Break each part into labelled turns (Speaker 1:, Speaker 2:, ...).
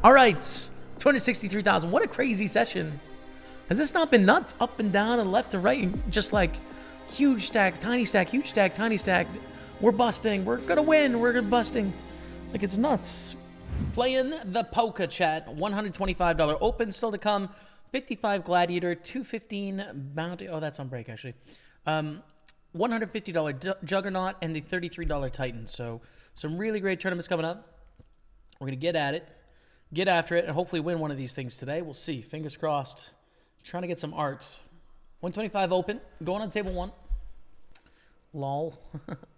Speaker 1: All right, 263,000. What a crazy session. Has this not been nuts? Up and down and left and right, just like huge stack, tiny stack, huge stack, tiny stack. We're busting. We're gonna win. We're busting. Like, it's nuts. Playing the poker chat. $125 open still to come. 55 gladiator, 215 bounty. Oh, that's on break actually. $150 juggernaut and the $33 titan. So some really great tournaments coming up. We're gonna get at it, get after it, and hopefully win one of these things today. We'll see. Fingers crossed. Trying to get some art. 125 open. Going on table one. Lol.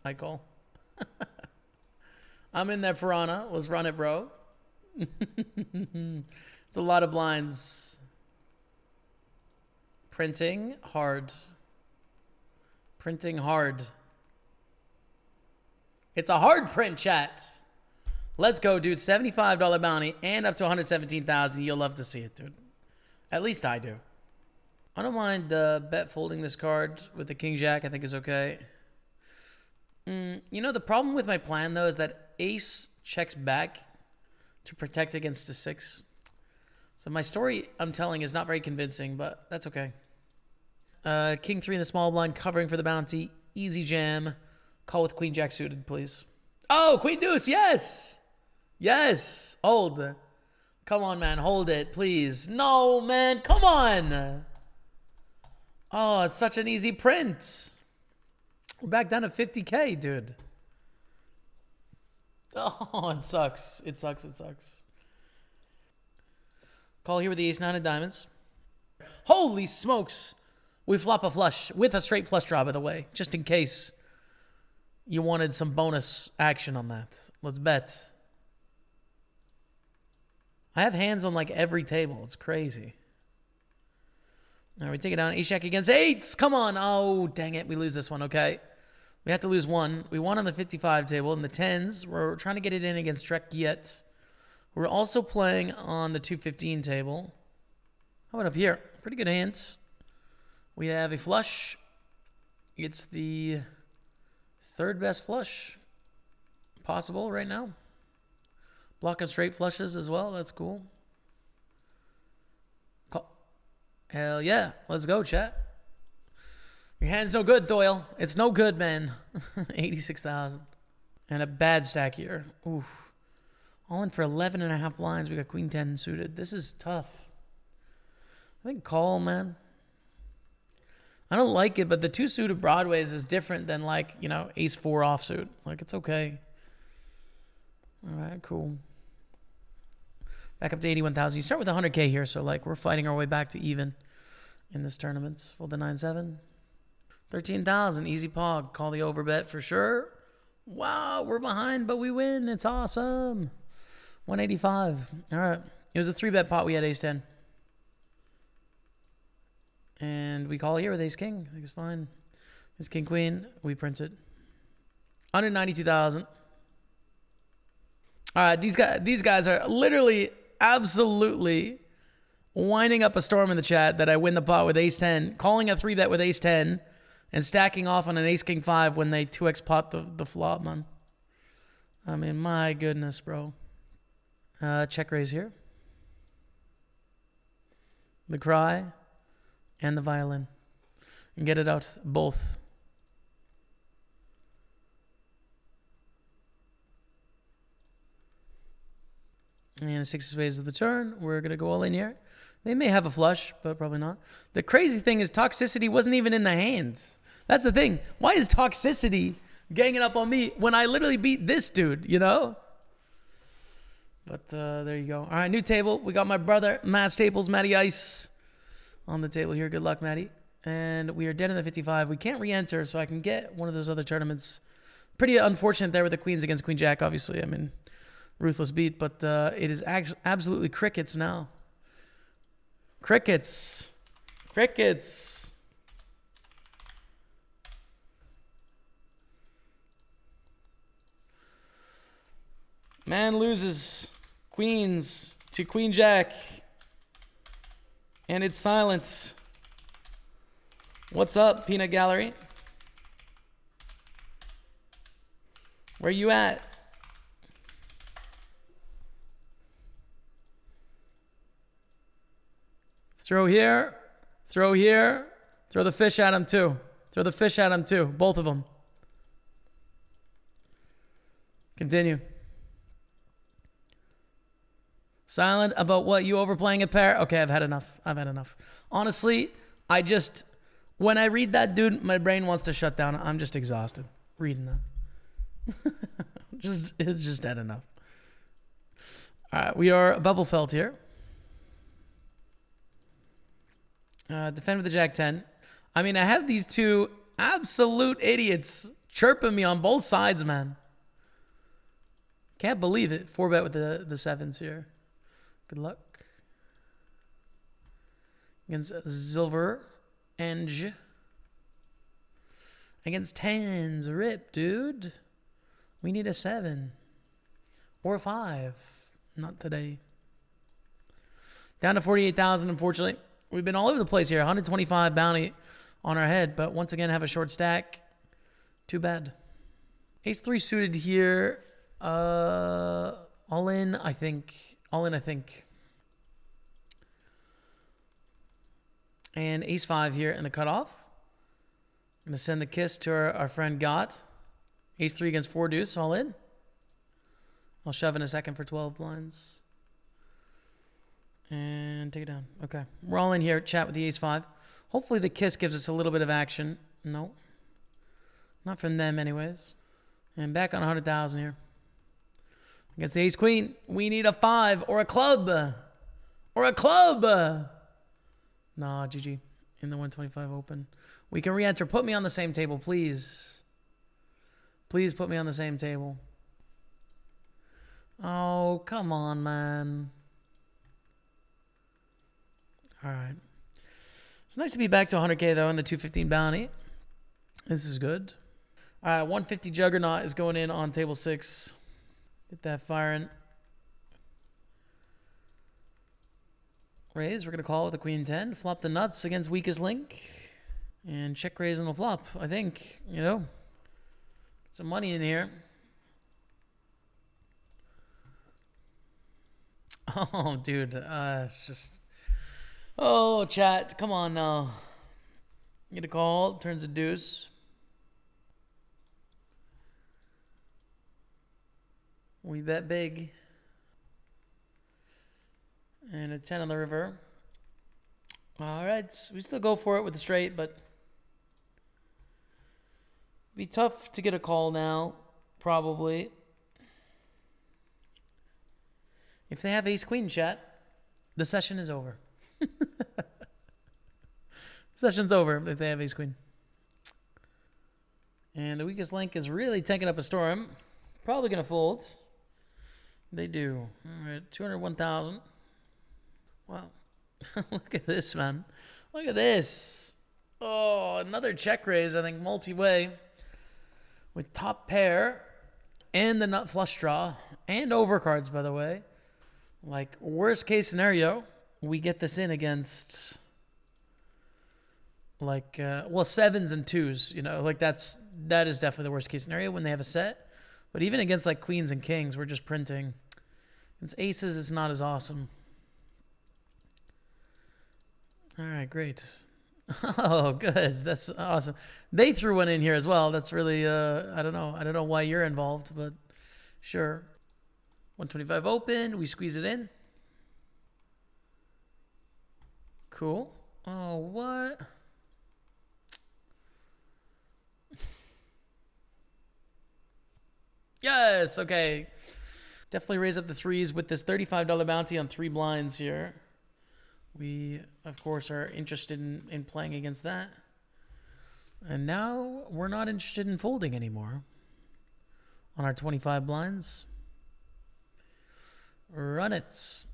Speaker 1: I call. I'm in there, Piranha. Let's run it, bro. It's a lot of blinds. Printing hard. Printing hard. It's a hard print, chat. Let's go, dude. $75 bounty and up to 117,000. You'll love to see it, dude. At least I do. I don't mind bet folding this card with the King Jack. I think is okay. You know, the problem with my plan, though, is that ace checks back to protect against a 6. So my story I'm telling is not very convincing, but that's okay. King 3 in the small blind, covering for the bounty. Easy jam. Call with Queen Jack suited, please. Oh, Queen Deuce, yes! Yes! Hold. Come on, man, hold it, please. No, man, come on! Oh, it's such an easy print. We're back down to 50K, dude. Oh, it sucks. It sucks, it sucks. Call here with the ace-9 of diamonds. Holy smokes! We flop a flush with a straight flush draw, by the way, just in case you wanted some bonus action on that. Let's bet. I have hands on like every table. It's crazy. All right, we take it down. Ace-Jack against 8s. Come on. Oh, dang it. We lose this one, okay? We have to lose one. We won on the 55 table. And the 10s, we're trying to get it in against Trek yet. We're also playing on the 215 table. How about up here? Pretty good hands. We have a flush. It's the third best flush possible right now. Blocking straight flushes as well. That's cool. Hell yeah. Let's go, chat. Your hand's no good, Doyle. It's no good, man. 86,000. And a bad stack here. Oof. All in for 11.5 blinds. We got Queen 10 suited. This is tough. I think call, man. I don't like it, but the 2 suited broadways is different than, like, you know, ace 4 offsuit. Like, it's okay. All right, cool. Back up to 81,000. You start with 100K here, so, like, we're fighting our way back to even in this tournament. Fold the 9-7. 13,000. Easy pog. Call the overbet for sure. Wow, we're behind, but we win. It's awesome. 185. All right. It was a 3-bet pot. We had ace-10. And we call here with ace-king. I think it's fine. It's king-queen. We print it. 192,000. All right, these guys are literally, absolutely winding up a storm in the chat that I win the pot with ace-10, calling a 3-bet with ace-10, and stacking off on an ace-king-5 when they 2x pot the flop, man. I mean, my goodness, bro. Check raise here. The cry and the violin. And get it out, both. And 6 spades of the turn. We're going to go all in here. They may have a flush, but probably not. The crazy thing is Toxicity wasn't even in the hands. That's the thing. Why is Toxicity ganging up on me when I literally beat this dude, you know? But there you go. All right, new table. We got my brother, Matt Staples, Matty Ice, on the table here. Good luck, Matty. And we are dead in the 55. We can't re-enter, so I can get one of those other tournaments. Pretty unfortunate there with the queens against Queen Jack, obviously. I mean, ruthless beat, but it is absolutely crickets now. Crickets. Crickets. Man loses queens to Queen Jack. And it's silent. What's up, Peanut Gallery? Where you at? Throw here. Throw here. Throw the fish at him too. Throw the fish at him too. Both of them. Continue. Silent about what? You overplaying a pair? Okay, I've had enough. I've had enough. Honestly, when I read that, dude, my brain wants to shut down. I'm just exhausted reading that. It's just had enough. All right, we are bubble felt here. Defend with the Jack 10. I mean, I have these two absolute idiots chirping me on both sides, man. Can't believe it. 4-bet with the sevens here. Good luck. Against Silver. Eng. Against tens. Rip, dude. We need a 7. Or a 5. Not today. Down to 48,000, unfortunately. We've been all over the place here. 125 bounty on our head. But once again, have a short stack. Too bad. Ace 3 suited here. All in, I think. All in, I think. And ace 5 here in the cutoff. I'm going to send the kiss to our friend Gott. Ace 3 against 4 deuce, all in. I'll shove in a second for 12 blinds. And take it down. Okay. We're all in here. Chat with the ace 5. Hopefully the kiss gives us a little bit of action. No. Not from them anyways. And back on 100,000 here. Against the ace queen. We need a 5 or a club. Or a club. Nah, GG. In the 125 open. We can re-enter. Put me on the same table, please. Please put me on the same table. Oh, come on, man. All right. It's nice to be back to 100K, though, in the 215 bounty. This is good. All right, 150 Juggernaut is going in on table 6. Get that firing. Raise. We're going to call with the queen 10. Flop the nuts against weakest link. And check raise on the flop. I think, you know, some money in here. Oh, dude. It's just... Oh, chat. Come on now. Get a call. Turns a deuce. We bet big. And a 10 on the river. All right. We still go for it with the straight, but... Be tough to get a call now. Probably. If they have ace-queen, chat, the session is over. Session's over if they have ace-queen. And the weakest link is really taking up a storm. Probably going to fold. They do. All right, 201,000. Wow. Look at this, man. Look at this. Oh, another check raise, I think, multi-way. With top pair and the nut flush draw. And overcards, by the way. Like, worst case scenario, we get this in against, like, well, 7s and 2s, you know, like that is definitely the worst case scenario when they have a set. But even against, like, queens and kings, we're just printing. Against aces, it's not as awesome. All right, great. Oh, good. That's awesome. They threw one in here as well. That's really, I don't know. I don't know why you're involved, but sure. 125 open. We squeeze it in. Cool. Oh, what? Yes. Okay. Definitely raise up the threes with this $35 bounty on 3 blinds here. We, of course, are interested in playing against that. And now we're not interested in folding anymore on our 25 blinds. Run it.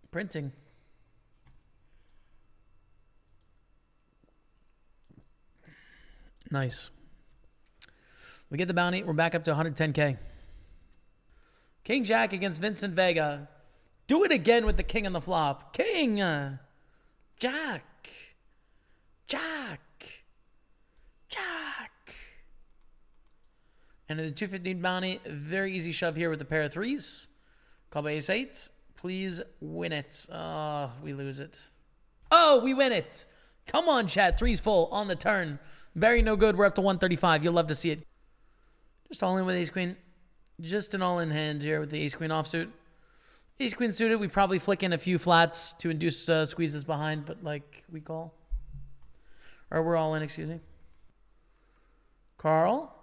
Speaker 1: Printing. Nice. We get the bounty. We're back up to 110K. King Jack against Vincent Vega. Do it again with the king on the flop. King. Jack. Jack. Jack. And in the 215 bounty, very easy shove here with the pair of threes. Call by ace 8. Please win it. Oh, we lose it. Oh, we win it. Come on, chat. Three's full on the turn. Very no good. We're up to 135. You'll love to see it. Just all in with ace queen. Just an all-in hand here with the ace queen offsuit. Ace queen suited. We probably flick in a few flats to induce squeezes behind, but like we call. Or we're all in, excuse me. Carl.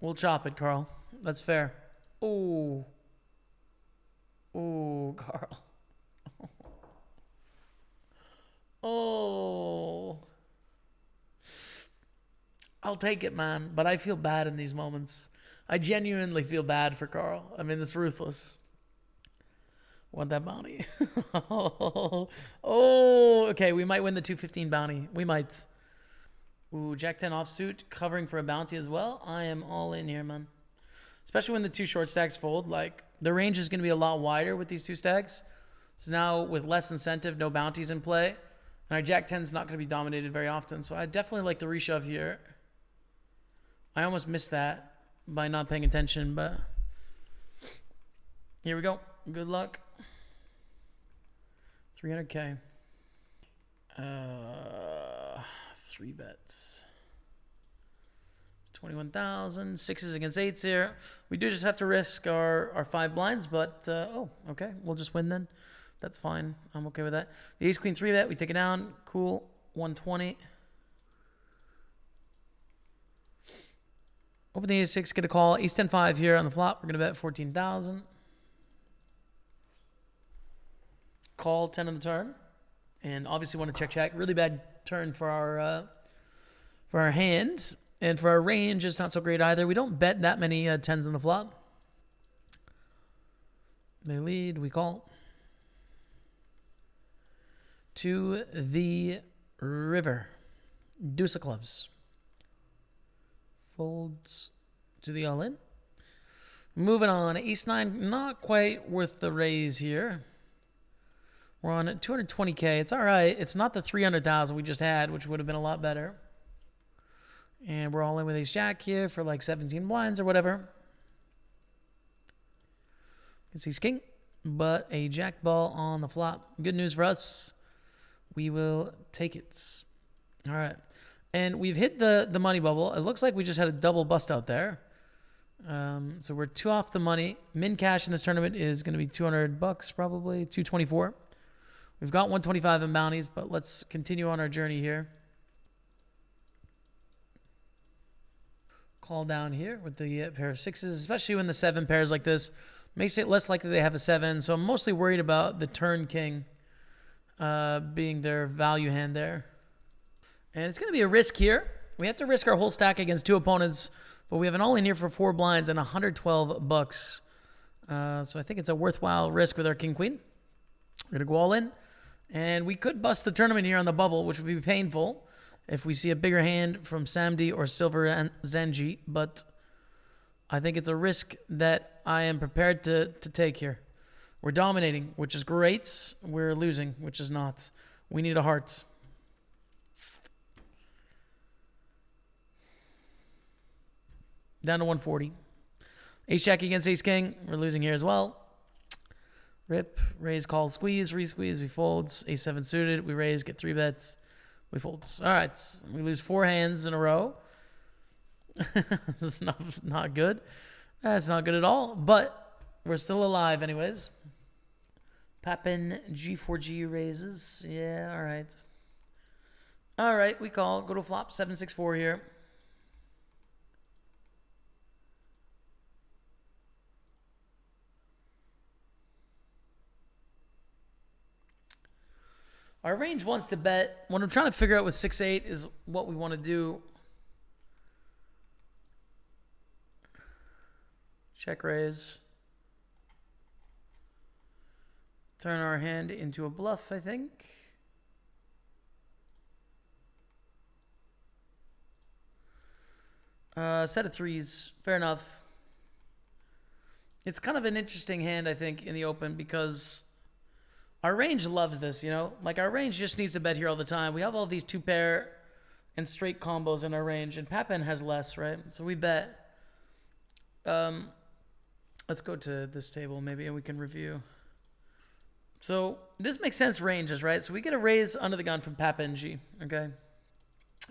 Speaker 1: We'll chop it, Carl. That's fair. Oh. Oh, Carl. Oh. I'll take it, man. But I feel bad in these moments. I genuinely feel bad for Carl. I mean, it's ruthless. Want that bounty. Oh, okay. We might win the 215 bounty. We might. Ooh, Jack 10 offsuit covering for a bounty as well. I am all in here, man. Especially when the two short stacks fold. Like, the range is going to be a lot wider with these two stacks. So now with less incentive, no bounties in play. And our Jack 10 is not going to be dominated very often. So I definitely like the reshove here. I almost missed that by not paying attention, but here we go. Good luck. 300K. 3 bets. 21,000. Sixes against eights here. We do just have to risk our 5 blinds, but oh, okay. We'll just win then. That's fine. I'm okay with that. The ace queen 3 bet. We take it down. Cool. 120. Open the ace 6, get a call. Ace 10 5 here on the flop. We're going to bet 14,000. Call 10 on the turn. And obviously want to check. Really bad turn for our hand. And for our range, it's not so great either. We don't bet that many 10s on the flop. They lead. We call. To the river. Deuce of clubs. Folds to the all-in. Moving on. Ace 9, not quite worth the raise here. We're on 220K. It's all right. It's not the 300,000 we just had, which would have been a lot better. And we're all in with ace jack here for like 17 blinds or whatever. It's ace king, but a jack ball on the flop. Good news for us. We will take it. All right. And we've hit the money bubble. It looks like we just had a double bust out there. So we're 2 off the money. Min cash in this tournament is going to be $200 probably, 224. We've got 125 in bounties, but let's continue on our journey here. Call down here with the pair of sixes, especially when the 7 pairs like this. Makes it less likely they have a 7. So I'm mostly worried about the turn king being their value hand there. And it's going to be a risk here. We have to risk our whole stack against 2 opponents, but we have an all-in here for 4 blinds and $112. So I think it's a worthwhile risk with our king-queen. We're going to go all in. And we could bust the tournament here on the bubble, which would be painful if we see a bigger hand from Samdi or Silver and Zenji. But I think it's a risk that I am prepared to take here. We're dominating, which is great. We're losing, which is not. We need a heart. Down to 140. Ace jack against ace king. We're losing here as well. Rip, raise, call, squeeze, re-squeeze, we folds. Ace 7 suited, we raise, get 3 bets. We folds. All right, we lose 4 hands in a row. This is not good. That's not good at all, but we're still alive anyways. Papin G4G raises. Yeah, all right. All right, we call. Go to flop, 7-6-4 here. Our range wants to bet. What I'm trying to figure out with 6-8 is what we want to do. Check raise. Turn our hand into a bluff, I think. Set of 3s. Fair enough. It's kind of an interesting hand, I think, in the open because our range loves this, you know? Like, our range just needs to bet here all the time. We have all these 2-pair and straight combos in our range, and Papin has less, right? So we bet. Let's go to this table maybe, and we can review. So this makes sense ranges, right? So we get a raise under the gun from Papa and G, okay?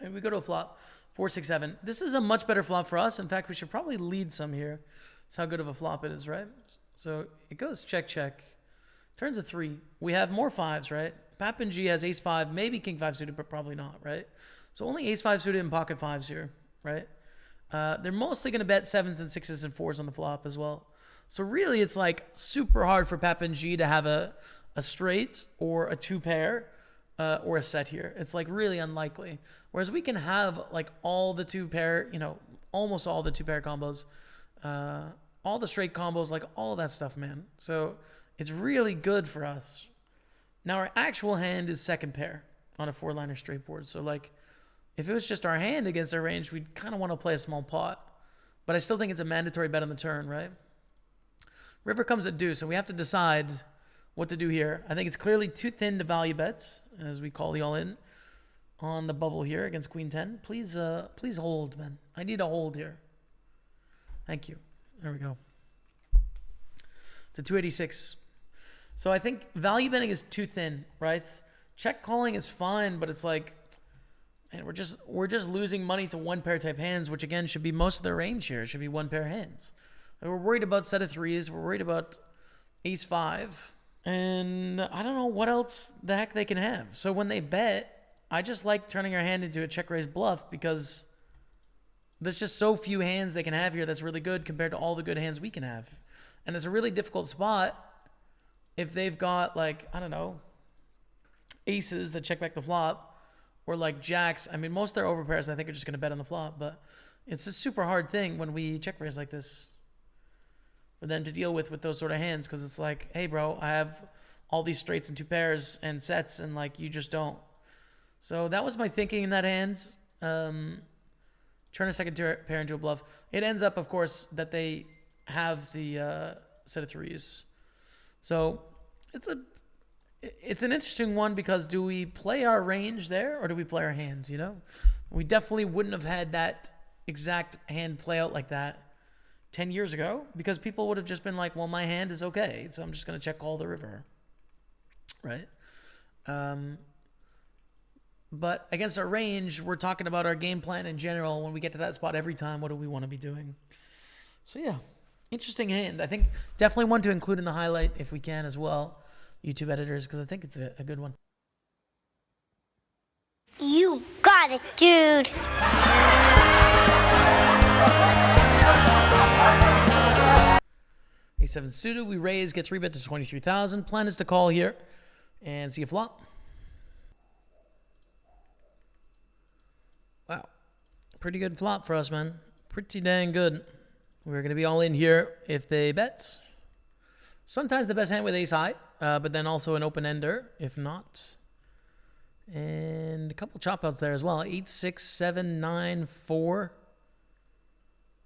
Speaker 1: And we go to a flop, 4, 6, 7. This is a much better flop for us. In fact, we should probably lead some here. That's how good of a flop it is, right? So it goes check, check. Turns a 3. We have more 5s, right? Papa and G has ace 5, maybe king 5 suited, but probably not, right? So only ace 5 suited and pocket 5s here, right? They're mostly going to bet 7s and 6s and 4s on the flop as well. So really, it's like super hard for Papa and G to have a straight or a 2 pair or a set here. It's like really unlikely. Whereas we can have like all the 2 pair, you know, almost all the 2 pair combos, all the straight combos, like all that stuff, man. So it's really good for us. Now our actual hand is second pair on a 4-liner straight board. So like if it was just our hand against our range, we'd kind of want to play a small pot. But I still think it's a mandatory bet on the turn, right? River comes at deuce, and we have to decide what to do here. I think it's clearly too thin to value bets, as we call the all-in on the bubble here against queen 10. Please hold, man. I need a hold here. Thank you. There we go. To 286. So I think value betting is too thin, right? Check calling is fine, but it's like, man, we're just losing money to 1 pair type hands, which again should be most of their range here. It should be 1 pair hands. We're worried about set of 3s. We're worried about ace 5. And I don't know what else the heck they can have. So when they bet, I just like turning our hand into a check raise bluff because there's just so few hands they can have here that's really good compared to all the good hands we can have. And it's a really difficult spot if they've got like, I don't know, aces that check back the flop or like jacks. I mean, most of their overpairs I think are just going to bet on the flop, but it's a super hard thing when we check raise like this for them to deal with those sort of hands, because it's like, hey bro, I have all these straights and 2 pairs and sets and like you just don't. So that was my thinking in that hand. Turn a second pair into a bluff. It ends up, of course, that they have the set of 3s. So it's an interesting one, because do we play our range there or do we play our hand, you know? We definitely wouldn't have had that exact hand play out like that 10 years ago, because people would have just been like, well, my hand is okay, so I'm just going to check call the river, right? But against our range, we're talking about our game plan in general. When we get to that spot every time, what do we want to be doing? So yeah, interesting hand. I think definitely one to include in the highlight if we can as well, YouTube editors, because I think it's a good one.
Speaker 2: You got it, dude.
Speaker 1: A7 suited, we raise, get 3-bet to 23,000. Plan is to call here and see a flop. Wow. Pretty good flop for us, man. Pretty dang good. We're going to be all in here if they bet. Sometimes the best hand with ace high, but then also an open ender if not. And a couple chop outs there as well. 8, 6, 7, 9, 4.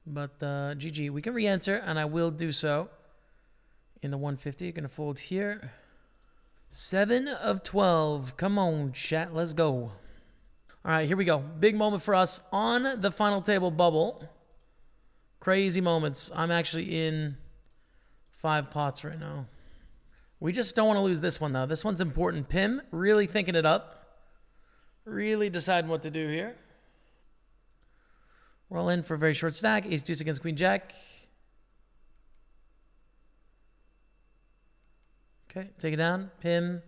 Speaker 1: But GG. We can re-enter, and I will do so. In the 150, you're going to fold here. 7 of 12. Come on, chat. Let's go. All right, here we go. Big moment for us on the final table bubble. Crazy moments. I'm actually in 5 pots right now. We just don't want to lose this one, though. This one's important. Pim, really thinking it up. Really deciding what to do here. We're all in for a very short stack. Ace deuce against queen jack. Okay, take it down. Pim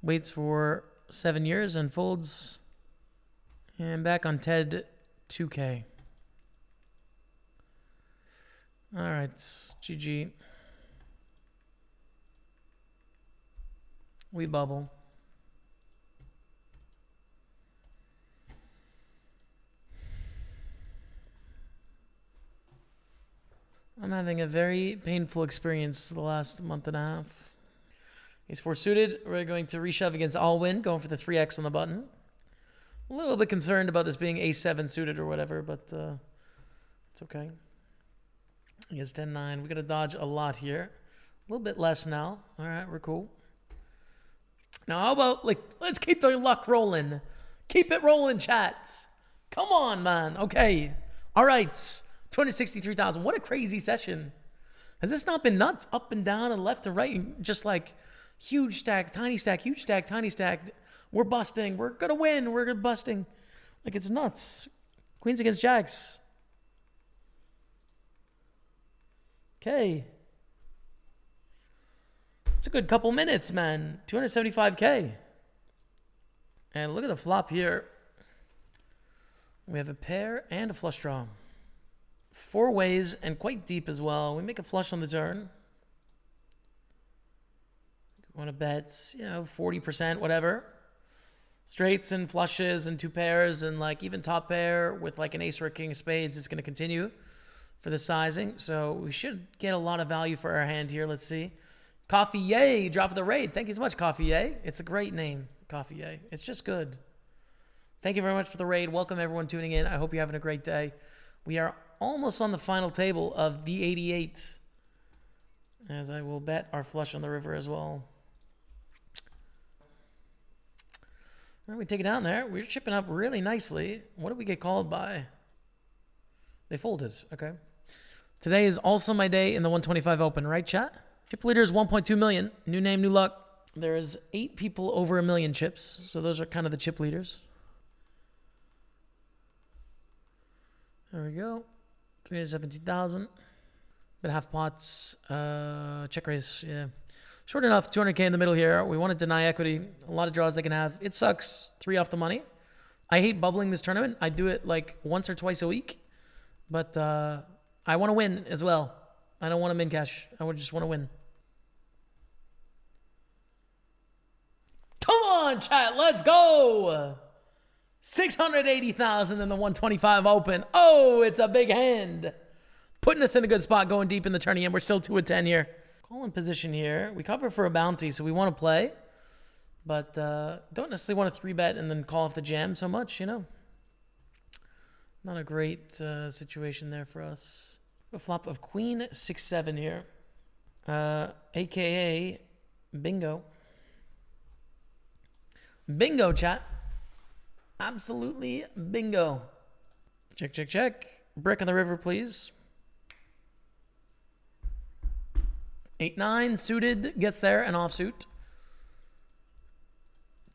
Speaker 1: waits for 7 years and folds. And back on Ted 2K. All right, GG. We bubble. I'm having a very painful experience the last month and a half. Ace 4 suited. We're going to reshove against all win, going for the 3x on the button. A little bit concerned about this being ace 7 suited or whatever, but it's okay. He has 10-9. We got to dodge a lot here. A little bit less now. All right, we're cool. Now, how about, like, let's keep the luck rolling. Keep it rolling, chats. Come on, man. Okay. All right. 263,000. What a crazy session. Has this not been nuts? Up and down and left and right. Just like Huge stack, tiny stack, huge stack, tiny stack. We're busting. We're going to win. We're busting. Like, it's nuts. Queens against jacks. Okay. It's a good couple minutes, man. 275K. And look at the flop here. We have a pair and a flush draw. 4 ways and quite deep as well. We make a flush on the turn. Want to bet, 40%, whatever. Straights and flushes and 2 pairs and like even top pair with like an ace or a king of spades is going to continue for the sizing. So we should get a lot of value for our hand here. Let's see. Coffee Yay, drop of the raid. Thank you so much, Coffee Yay. It's a great name, Coffee Yay. It's just good. Thank you very much for the raid. Welcome everyone tuning in. I hope you're having a great day. We are almost on the final table of the 88. As I will bet our flush on the river as well. All right, we take it down there. We're chipping up really nicely. What did we get called by? They folded. Okay. Today is also my day in the 125 Open, right, chat? Chip leader is 1.2 million. New name, new luck. There's 8 people over 1 million chips. So those are kind of the chip leaders. There we go. 317,000. But half pots. Check raise. Yeah. Short enough. 200K in the middle here. We want to deny equity. A lot of draws they can have. It sucks. 3 off the money. I hate bubbling this tournament. I do it like once or twice a week. But I want to win as well. I don't want to min cash. I would just want to win. Come on, chat. Let's go. 680,000 in the 125 Open. Oh, it's a big hand. Putting us in a good spot going deep in the tourney, and we're still 2 of 10 here. Call in position here. We cover for a bounty, so we want to play. But don't necessarily want to 3-bet and then call off the jam so much, Not a great situation there for us. A flop of Queen 6-7 here. A.K.A. Bingo. Bingo, chat. Absolutely bingo. Check, check, check. Brick on the river, please. 8-9 suited gets there and offsuit.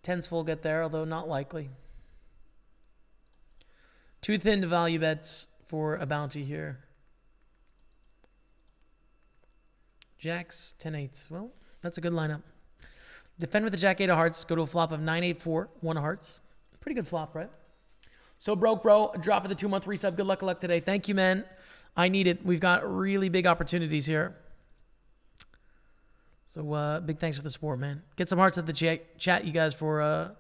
Speaker 1: 10s full get there, although not likely. Too thin to value bets for a bounty here. Jacks, 10-8. Well, that's a good lineup. Defend with the Jack 8 of hearts. Go to a flop of 9-8-4, 1 of hearts. Pretty good flop, right? So broke, bro. Drop of the 2-month resub. Good luck today. Thank you, man. I need it. We've got really big opportunities here. So big thanks for the support, man. Get some hearts at the chat, you guys, for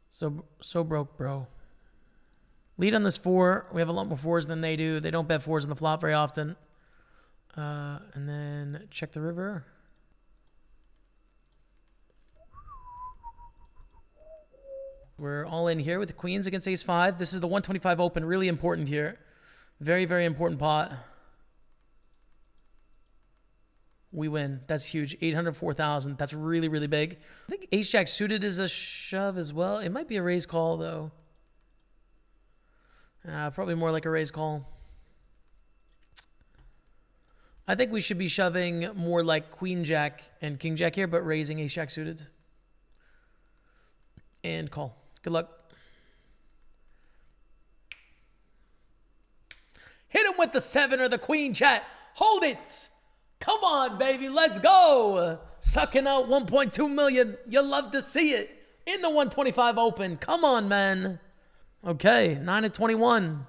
Speaker 1: so broke, bro. Lead on this 4. We have a lot more 4s than they do. They don't bet 4s on the flop very often. And then check the river. We're all in here with the queens against ace-5. This is the 125 Open. Really important here. Very, very important pot. We win. That's huge. 804,000. That's really, really big. I think ace-jack suited is a shove as well. It might be a raise call, though. Probably more like a raise call. I think we should be shoving more like queen-jack and king-jack here, but raising ace-jack suited. And call. Good luck. Hit him with the 7 or the queen, chat. Hold it. Come on, baby. Let's go. Sucking out 1.2 million. You'll love to see it in the 125 Open. Come on, man. Okay, 9 of 21.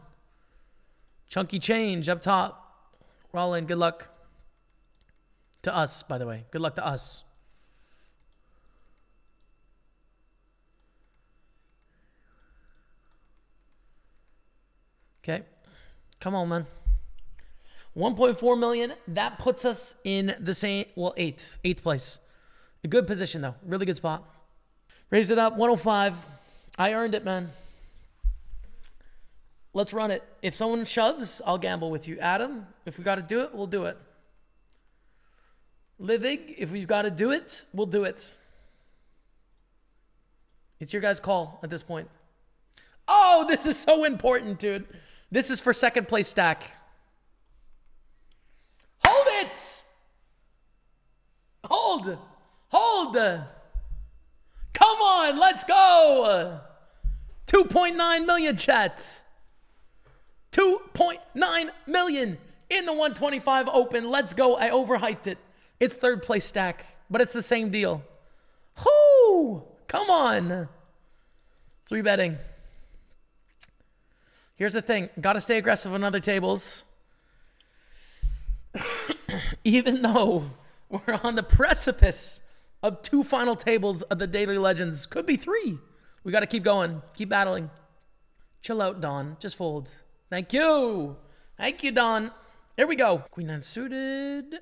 Speaker 1: Chunky change up top. Roll in. Good luck. To us, by the way. Good luck to us. Okay. Come on, man. 1.4 million. That puts us in the same, well, eighth place. A good position, though. Really good spot. Raise it up. 105. I earned it, man. Let's run it. If someone shoves, I'll gamble with you. Adam, if we got to do it, we'll do it. Livig, if we've got to do it, we'll do it. It's your guys' call at this point. Oh, this is so important, dude. This is for second place stack. Hold it! Hold! Hold. Come on, let's go. 2.9 million, chat. 2.9 million in the 125 open. Let's go. I overhyped it. It's third place stack, but it's the same deal. Whoo! Come on. 3 betting. Here's the thing. Got to stay aggressive on other tables. Even though we're on the precipice of 2 final tables of the Daily Legends. Could be 3. We got to keep going. Keep battling. Chill out, Don. Just fold. Thank you. Thank you, Don. Here we go. Queen 9 suited.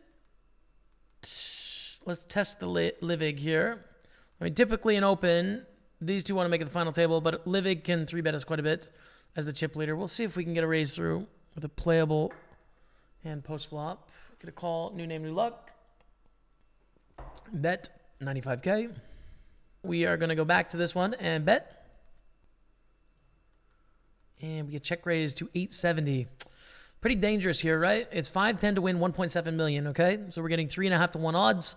Speaker 1: Let's test the Livig here. I mean, typically in open, these two want to make it the final table, but Livig can 3-bet us quite a bit as the chip leader. We'll see if we can get a raise through with a playable hand post flop. Get a call. New name, new luck. Bet 95K. We are going to go back to this one and bet. And we get check raise to 870. Pretty dangerous here, right? It's 5-10 to win 1.7 million, okay? So we're getting 3.5 to 1 odds.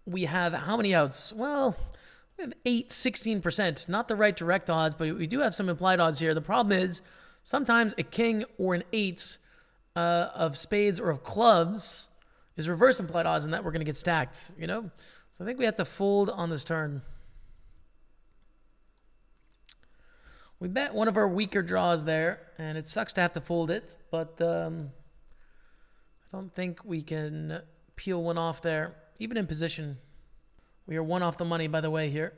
Speaker 1: We have how many outs? Well, we have 16%. Not the right direct odds, but we do have some implied odds here. The problem is sometimes a king or an 8 of spades or of clubs is reverse implied odds, and that we're going to get stacked, you know? So I think we have to fold on this turn. We bet one of our weaker draws there, and it sucks to have to fold it, but I don't think we can peel one off there, even in position. We are 1 off the money, by the way, here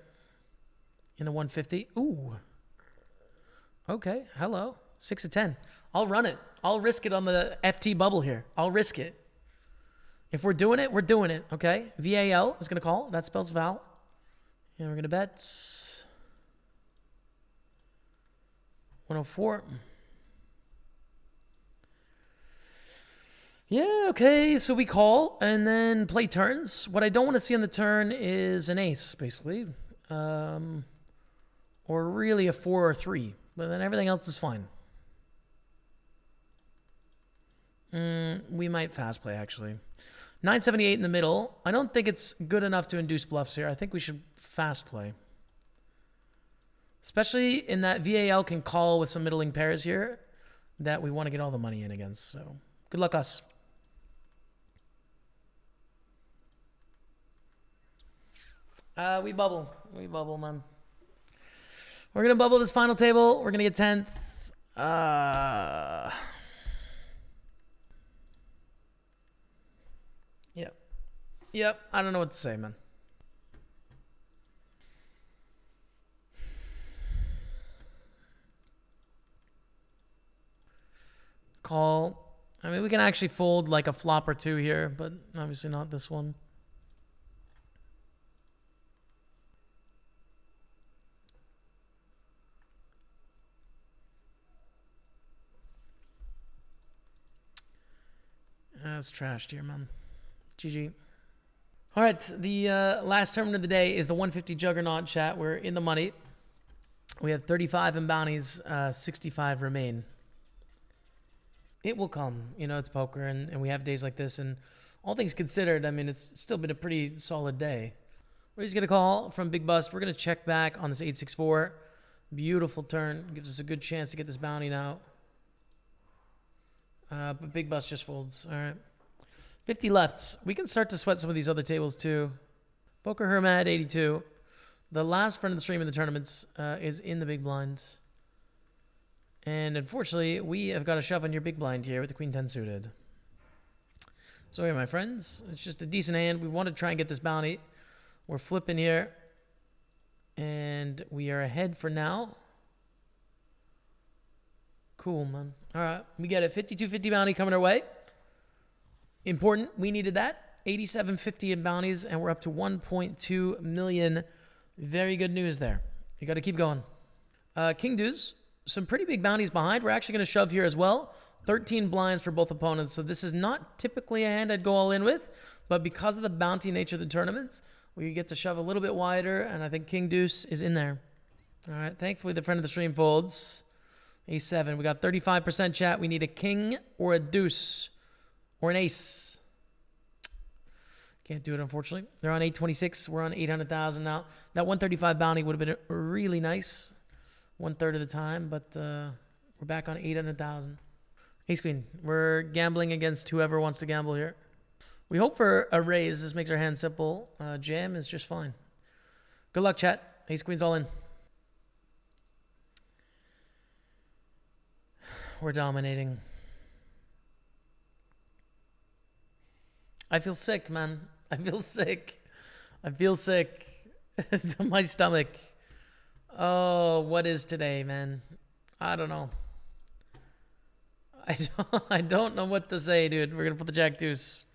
Speaker 1: in the 150. Ooh. Okay, hello. 6 of 10. I'll run it. I'll risk it on the FT bubble here. I'll risk it. If we're doing it, we're doing it, okay? VAL is going to call. That spells Val. And we're going to bet 104. Yeah, okay, so we call and then play turns. What I don't want to see on the turn is an ace, basically. Or really a 4 or 3. But then everything else is fine. We might fast play, actually. 978 in the middle. I don't think it's good enough to induce bluffs here. I think we should fast play. Especially in that VAL can call with some middling pairs here that we want to get all the money in against. So good luck us. We bubble. We bubble, man. We're going to bubble this final table. We're going to get 10th. Yep. I don't know what to say, man. Call. I mean, we can actually fold like a flop or 2 here, but obviously not this one. That's trashed here, man. GG. All right, the last tournament of the day is the 150 Juggernaut, chat. We're in the money. We have 35 in bounties, 65 remain. It will come. You know, it's poker, and we have days like this. And all things considered, I mean, it's still been a pretty solid day. We're just going to call from Big Bust. We're going to check back on this 864. Beautiful turn. Gives us a good chance to get this bounty now. But Big Bust just folds. All right. 50 left. We can start to sweat some of these other tables too. Poker Hermad 82. The last friend of the stream in the tournaments is in the big blinds. And unfortunately, we have got a shove on your big blind here with the Queen 10 suited. So here, my friends, it's just a decent hand. We want to try and get this bounty. We're flipping here. And we are ahead for now. Cool, man. All right, we get a 5250 bounty coming our way. Important. We needed that. 8750 in bounties, and we're up to 1.2 million. Very good news there. You got to keep going. King Deuce, some pretty big bounties behind. We're actually going to shove here as well. 13 blinds for both opponents. So this is not typically a hand I'd go all in with, but because of the bounty nature of the tournaments, we get to shove a little bit wider, and I think King Deuce is in there. All right. Thankfully, the friend of the stream folds. A7. We got 35% chat. We need a king or a deuce. Or an ace. Can't do it, unfortunately. They're on 826. We're on 800,000 now. That 135 bounty would have been really nice. 1/3 of the time, but we're back on 800,000. Ace Queen. We're gambling against whoever wants to gamble here. We hope for a raise. This makes our hand simple. Jam is just fine. Good luck, chat. Ace Queen's all in. We're dominating. I feel sick, man. I feel sick. I feel sick to my stomach. Oh, what is today, man? I don't know. I don't know what to say, dude. We're gonna put the jack deuce.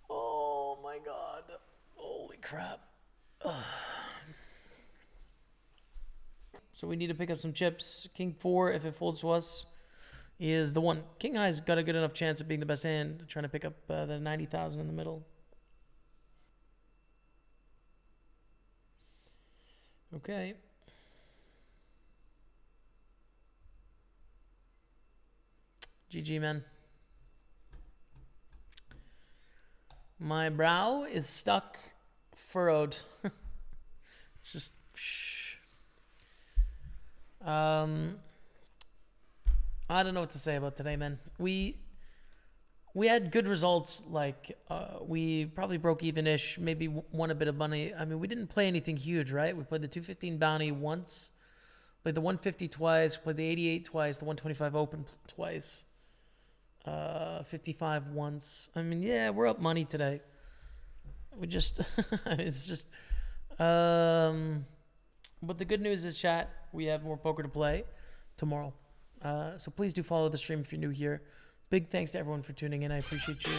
Speaker 1: Oh my god. Holy crap. Ugh. So we need to pick up some chips. King 4, if it folds to us, is the one. King High's got a good enough chance of being the best hand. Trying to pick up the 90,000 in the middle. Okay. GG, man. My brow is stuck, furrowed. It's just... I don't know what to say about today, man. We had good results. Like we probably broke even-ish, maybe won a bit of money. I mean, we didn't play anything huge, right? We played the 215 bounty once, played the 150 twice, played the 88 twice, the 125 open twice, 55 once. I mean, yeah, we're up money today. We just it's just but the good news is, chat, we have more poker to play tomorrow. So please do follow the stream if you're new here. Big thanks to everyone for tuning in. I appreciate you.